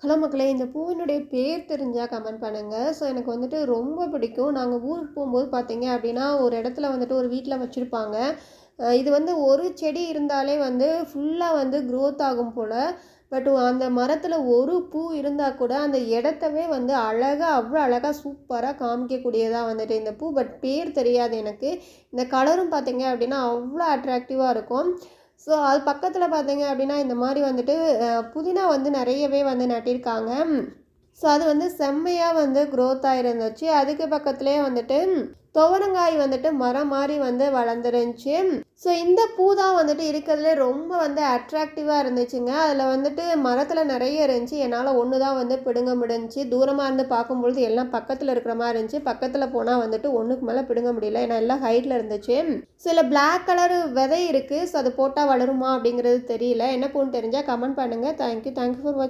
Hello மக்களே! இந்த பூவினுடைய பேர் தெரிஞ்சா கமெண்ட் பண்ணுங்க. ஸோ எனக்கு வந்துட்டு ரொம்ப பிடிக்கும். நாங்க ஊருக்கு போம்போது பார்த்தீங்க அப்டின்னா, ஒரு இடத்துல வந்துட்டு ஒரு வீட்ல வச்சிருப்பாங்க. இது வந்து ஒரு செடி இருந்தாலே வந்து ஃபுல்லா வந்து க்ரோத் ஆகும் போல. பட் அந்த மரத்துல ஒரு பூ இருந்தா கூட அந்த இடத்தவே வந்து அழகா, அவ்ளோ அழகா சூப்பரா காமிக்கக்கூடியதா வந்துட்டு இந்த பூ. பட் பேர் தெரியாது எனக்கு. இந்த கலரும் பார்த்தீங்க அப்டின்னா, அவ்ளோ அட்ராக்டிவா இருக்கும். ஸோ அது பக்கத்துல பார்த்தீங்க அப்டின்னா, இந்த மாரி வந்துட்டு புதினா வந்து நெறையவே வந்து நட்டிருக்காங்க. ஸோ அது வந்து செம்மையா வந்து க்ரோத் ஆயிருந்துச்சு. அதுக்கு பக்கத்துலயே வந்துட்டு துவரங்காய் வந்துட்டு மரம் மாரி வந்து வளர்ந்துருந்துச்சு. ஸோ இந்த பூ தான் வந்துட்டு இருக்கிறதுலே ரொம்ப வந்து அட்ராக்டிவா இருந்துச்சுங்க. அதில வந்துட்டு மரத்தில நெறைய இருந்துச்சு. என்னால ஒண்ணு தான் வந்து பிடுங்க முடிஞ்சுச்சு. தூரமா இருந்து பார்க்கும்பொழுது எல்லாம் பக்கத்தில இருக்கிற மாரி இருந்துச்சு. பக்கத்தில போனா வந்துட்டு ஒண்ணுக்கு மேல பிடுங்க முடியல. ஏன்னா எல்லாம் ஹைட்ல இருந்துச்சு. சில பிளாக் கலர் விதை இருக்கு. ஸோ அது போட்டா வளருமா அப்படிங்கிறது தெரியல. என்ன பூன்னு தெரிஞ்சா கமெண்ட் பண்ணுங்க. தேங்க் யூ ஃபார் வாட்சிங்.